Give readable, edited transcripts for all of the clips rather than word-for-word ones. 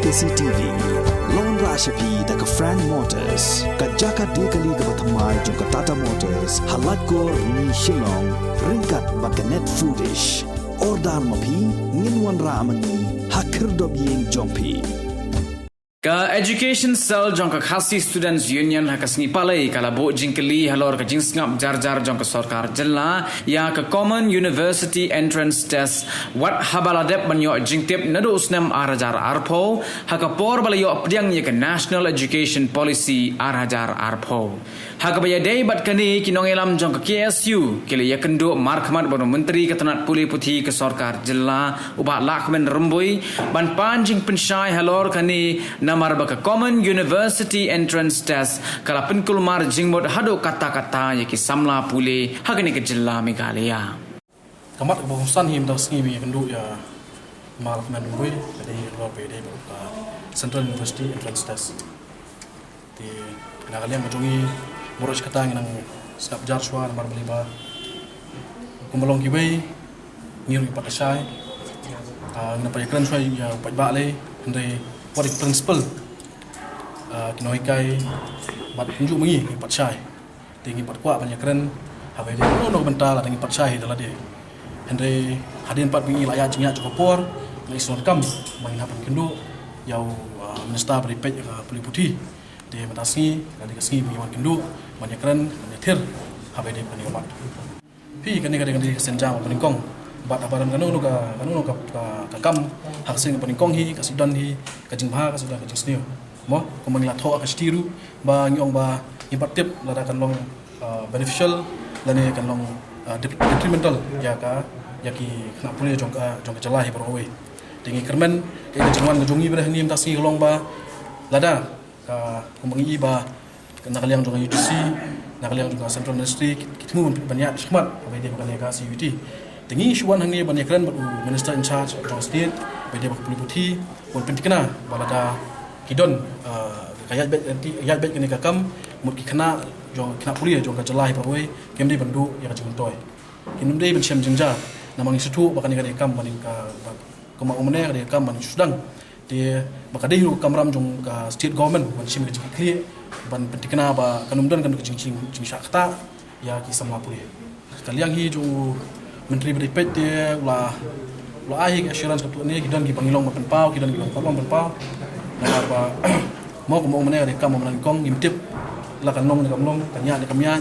KCTV Lon Rashapi daga Frank Motors kajaka dekali ga bathamai jong Tata Motors halat ko ni Shillong ringkat bakanet foodish ordal mapi nginwan ramani hakir dobyeng jongpi Ka education cell jong ka khasi students union ha kasni palai kala bo jingkeli halor ka jingsngap jar jong ka sarkar jilla ya ka common university entrance test wat habaladep banyo jingtip nadu usnam arajar arpo ha ka por balayo pdiang ye ka national education policy arajar arpo ha ka baya dei bat kani kinong elam jong ka KSU kile ya kendo markhamat bono menteri katanat puli puthi ka sarkar jilla uba lakmen rumbui ban panjing pensyai halor kani namar baka common university entrance test kala penkul mar jingmod hado kata-kata yaki samla pule hagani ke jilla Meghalaya kamat bosan him das ngi mi kendu ya mal man boy dari luar pede ka Central University entrance test di nagalian majongi boros kata nang snap jar swa mar beliba kumbalong kibai ngiru patasai ngina pa yakran swa ya pa ba le ndai what is principle kinoi kai bat unjuk mengi pat chai tingi pat kwa banyak keren habe dia no bentar la tingi pat chai dala dia hendre hadin pat mengi laya jingya cukup por ngai son kam bangin hapan kendo yau minister beripet puli putih dia matasi kali kasni mengi wan kendo banyak keren banyak thir habe dia pani omat pi kani senjang peningkong bat abaran kanu ka kam haksing peningkong hi kasidan hi kajing bha kasudah kajing sneo mo kumang la tho akashtiru ba ngyong ba impatip la kan long beneficial lani kan long detrimental ya ka yaki kena pulih jong ka celah hi beroi tingi kermen ke jengwan ngajongi ber ni mtasi long ba lada ka kumang i ba kena kaliang jong UTC nak kaliang jong Central University kitmu banyak khidmat ba dia bukan ka CUT tingi syuan hangi banyak keren minister in charge of state bede bakpuli putih pun pentikna balada kidon kayat bet kini kakam mut kena jong kena puli jong ka jelai paroi kemdi bandu ya jeng toy kinum dei ben syam jengja namang institu bakani ka kam baning ka kuma umne ka kam baning sudang dia bakade hu kamram jong ka state government ban syam ka clear ban pentikna ba kanum don kan jing syakta ya ki sama puli kaliang hi jong menteri beripet dia ulah ai assurance ketua ni kidan ki pangilong penpau kidan ki pangilong penpau na apa mau ko mene re kam mon kong imtip la kan long kanya ni kamya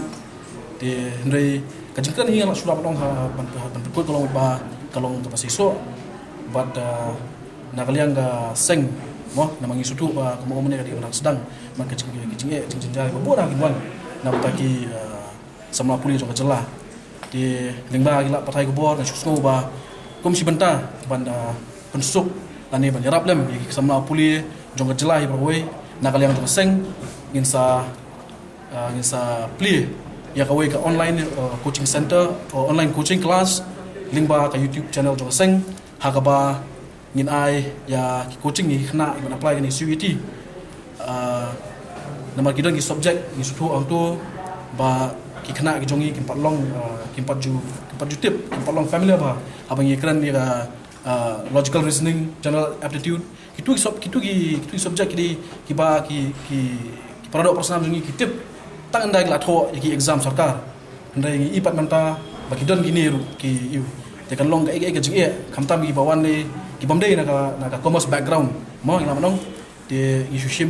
de ndre kajingkan hi la sudah long ban pekut kolong ba kalong to pasiso bat na kaliang ga seng mo na mangi sutu ba ko mene re orang sedang man kajing jai ko bora kinwan na bataki sama puli jong jelah di lingba gila partai kubor na susno ba komisi benta banda pensuk lani banjarap lem sama puli jong jelai berwei nak kaliang tu seng nginsa pli ya kawai ka online coaching center or online coaching class lingba ka YouTube channel jong seng hakaba ngin ai ya coaching ni kena ikut apply ni CUT nama kita ki subject ni sutu auto ba ki kena ki jongi ki patlong ki paju tip ki patlong familiar ba abang ye kran ni logical reasoning general aptitude itu subject ki ba ki produk personal jongi ki tip tang ndai la tho ki exam sarkar ndai ngi ipat manta ba ki don ki ni ki yu te kan long ga ga jing e khamtam ki bawan ni ki bamdei na ka commerce background mo ila manong de isushim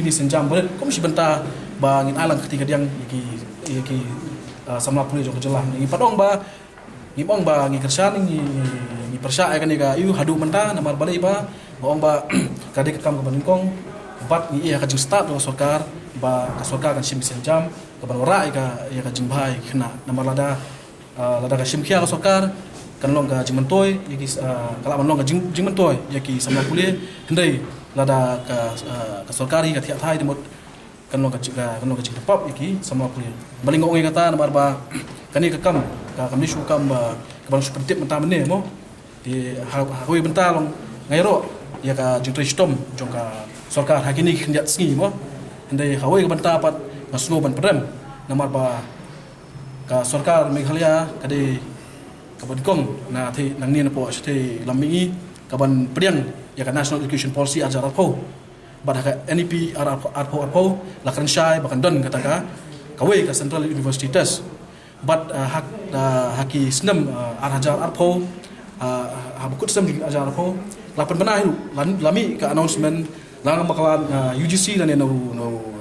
ni senjam ber kom si benta ba ngin alang ketika diang ki samla puli jong jelah ni padong ba ni bong ba ngi kersan ni persya kan ga yu hadu menta namar balai ba bong ba kade kam ka baningkong bat ni ka jing start do sarkar ba ka sarkar kan sim senjam ka banora ka ya ka jing bhai khna namar lada ka sim khia ka sarkar kan long ka jing mentoy yaki kala man long ka jing mentoy yaki samla puli hendai lada ka sarkari ka thiat thai demot kan long ka jing pop yaki samla puli baling ngongai kata namar ba kani ka kam ka kami su kam ba ka bang super tip menta mene mo di hoi bentar long ngairo ya ka jing tristom jong ka sarkar hakini khindiat sngi mo ndai hoi ka bentar pat ngasno ban pedem namar ba ka sarkar Meghalaya kade kabon kong na thi nang ni na po sa thi lammi kaban priang ya kan National Education Policy ajar arpo bad ka NEP arpo lakan syai bahkan don kata ka kawe ka Central University test bad haki senam ajar arpo habukut sem ajar arpo lapan benah lami ka announcement lang bakalan UGC dan no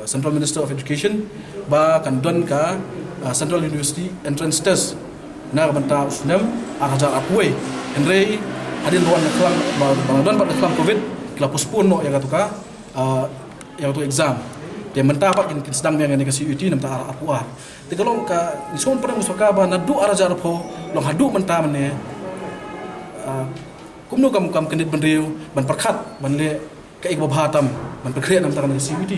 Central Minister of Education ba kan don ka Central University entrance test na banta senam ajar arpo Henry hadin ruang kelam dan pada kelam COVID kelam postpone no yang katuka yang tu exam dia mentah pak yang sedang yang ke CUT nam ta arpuar te kalong ka ison perang usoka ba nadu arajar pho long hadu mentah mane kumno kam kendit benriu ban perkhat ban le ka ik babhatam ban perkriat nam ta kan CUT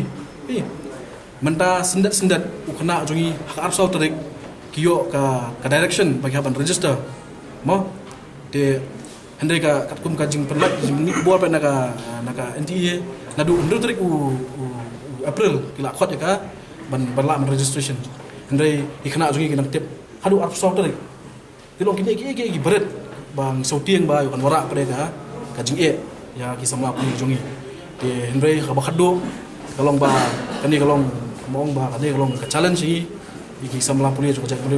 mentah sendat ukna jongi hak arsau terik kiyo ka direction bagi ban register mo de Hendai ka katkum kajing perlat jing buat pada naka NTA nadu ndu trik April kila khot ya ka ban berla registration Hendai ikna jungi kena tip hadu arp soft trik tilong kini berat bang sautiang ba kan warak pada ka kajing ya kisamla pun jungi de Hendai ka bakhado kalong ba kani kalong mong ba kani kalong ka challenge ni kisamla pun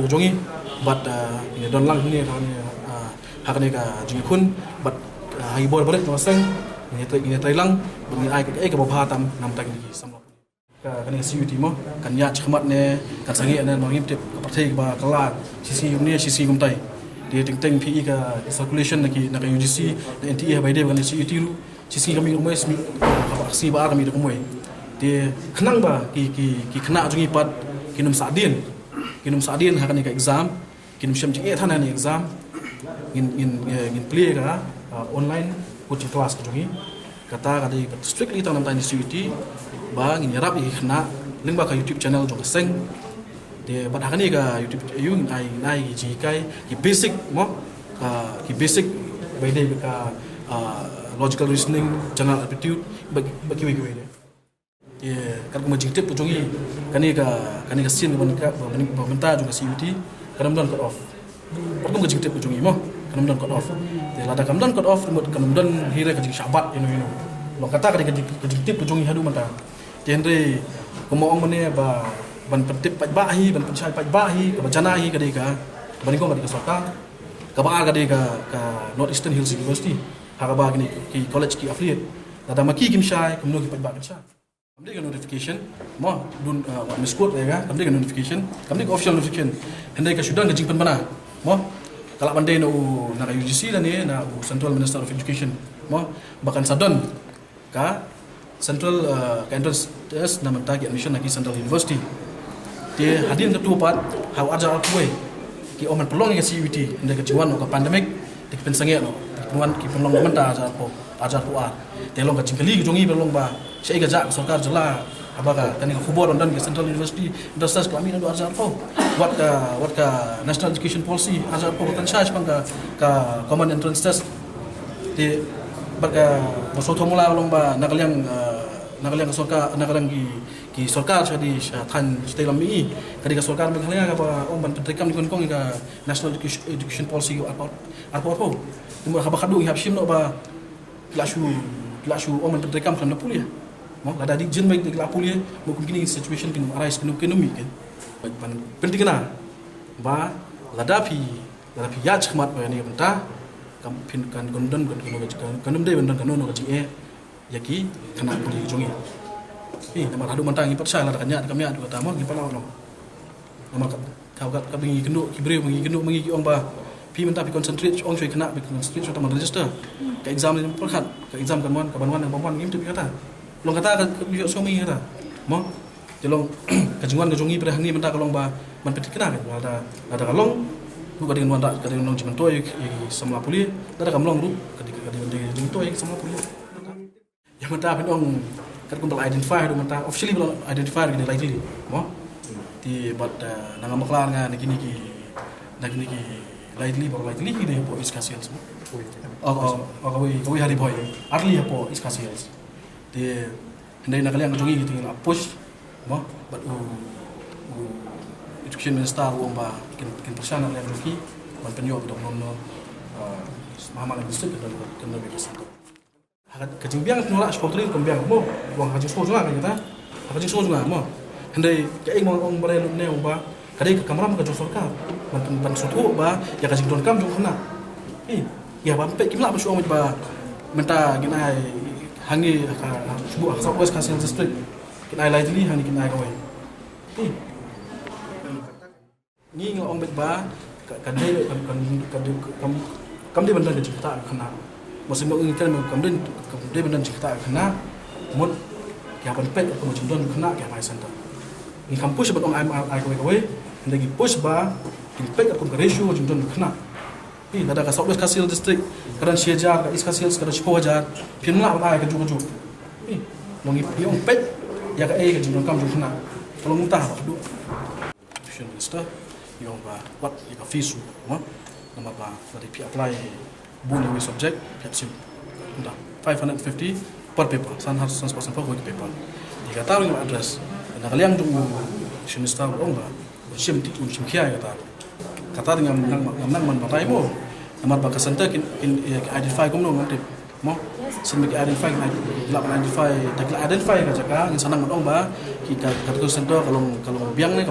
jungi but ini don lang ni kan hakane ka jingi kun bat hai bor berat no sang ini tailang bungi ai ka babhatam nam tak ni samla ka kane CUT mo kan ya chkhmat ne kan sangi ne no him tip ka parthai ba kala sisi ne sisi gumtai dia ting PE ka circulation na ka UGC na NTA bai de kan CUT ru sisi kami umai smi ka aksi ba kami de umai dia kenang ba ki kena jungi pat kinum sadin hakane ka exam kinum syam ji thana ni exam in play ka online coaching class ka jungi kata strictly tang nam tani CUT ba ngin yarap i khna lingba ka YouTube channel jong seng de bad hakani ka YouTube yu nai ji kai ki basic mo ki basic by de ka logical reasoning general aptitude bagi we de kan ko majing tip jungi kani ka sin ban ka benta jong CUT kadam don cut off pertum ka jing tip jungi mo kanam cut off de lada kanam cut off mut kanam don hira ka jing syabat ino lo kata ka jing tip jungi hadu mata genre komoong mane ba ban pentip paj bahi ban penchai paj bahi ka bajanahi ka de ka ban ko ka sota ka ba ka de ka North Eastern Hills University ha ka ba ki college ki affiliate lada maki kim shai kumno ki paj ba ka sha kamde ka notification mo dun wa miskut ya ka kamde ka notification kamde ka official notification hendai ka sudan ka jing pen bana mo kalau pandai na UGC dan ni na Central Minister of Education mo bahkan sadon ka Central entrance test na mentagi admission lagi Central University dia hadir ketua pat hau ajar kuwe ki oman pelong ke CUT ndek kejuan ka pandemic dik pensange no penuan ki pelong menta ajar kuar telong ka jingkeli jongi pelong ba sei ga jak sarkar jela abaga tani ka khubor dan ke Central University dasas kami ndo ajar ko what ka National Education Policy ajar ko kan charge pang ka common entrance test di baga masoto mula long ba nakalyang ka sarkar nakalyang ki sarkar jadi than stelam mi kadi ka sarkar meghalaya ka ba ban pedrekam ni kong ka National Education Policy apa timo ka bakadu ihap shim no ba lashu ban pedrekam kan pulia mo lada di jin baik la pulia mo kini situation kin arise kin mi kan ban penting na ba lada pi ya chkhmat ba ni benta kam pin kan gondon kan dei bendan kan no ka ji yaki kena puli jongi nama hadu mantang ipat saya lah kanya kami adu kata mo gipala no nama ka bingi kendo kibre bingi kendo bingi ong ba pi menta pi concentrate ong choi kena pi concentrate so taman register ka exam ni perkhat ka exam kan mon ka banwan yang banwan ngim tu kata long kata ka yo so mi kata mo jelong ka jingwan ka jongi pada hangi menta ka long ba man peti kena kan ada ka long lu ka dengan wanda ka dengan long jiman toy sama puli ada ka long lu ka dengan toy sama puli yang menta pin ong kat kumpul identify do menta officially belum identify gini likely mo di but nang maklar nga nagini ki likely ni po iskasials mo kawi hari boy arli po iskasials di ndai nakaliang jongi gitu push mo but education minister ba kin persana le ruki man penyo do no Mahamalang district kena biasa tu. Kajing biang nolak supporter itu biang mo, wang kajing so juga kan kita, kajing so juga mo. Hendai kayak mau orang berai lu neu ba, kadai ke kamera kajing sorka, ban sutu ba, ya kajing don kam juga kena. Ya bampe kimla bersuang ba, minta ginai hangi sebuah Southwest Council District, ginai lightly hangi ginai kau. Ni ngong bet ba, kadai kam dia benar cerita kena. Masih mau ingin kam dia benar cerita kena. Mud ya pet aku macam don kena ya mai center. Ni kampus sebab orang ai kau lagi push ba, pet aku ratio macam don kena. Ada ke Southwest Council District, kadang Siejar, ke East Council, kadang Cipoajar, pinlah apa ke juga. Nongi pion pet ya ke ke jumlah kam juga kena. Kalau muntah apa tu? Vision minister, yang ba what ya ke fisu, nama ba dari pi apply bunuh subject, pihak sim. Dah 550 per paper, 100% per paper. Jika tahu yang address, dan kalian tunggu vision minister ba, sim ti sim kia kata. Kata dengan menang manfaat mo, nomor bakas center identify kumno ngerti, mo, sebagai identify identify kerja kan, yang sana menong ba, kita kata center kalau biang ni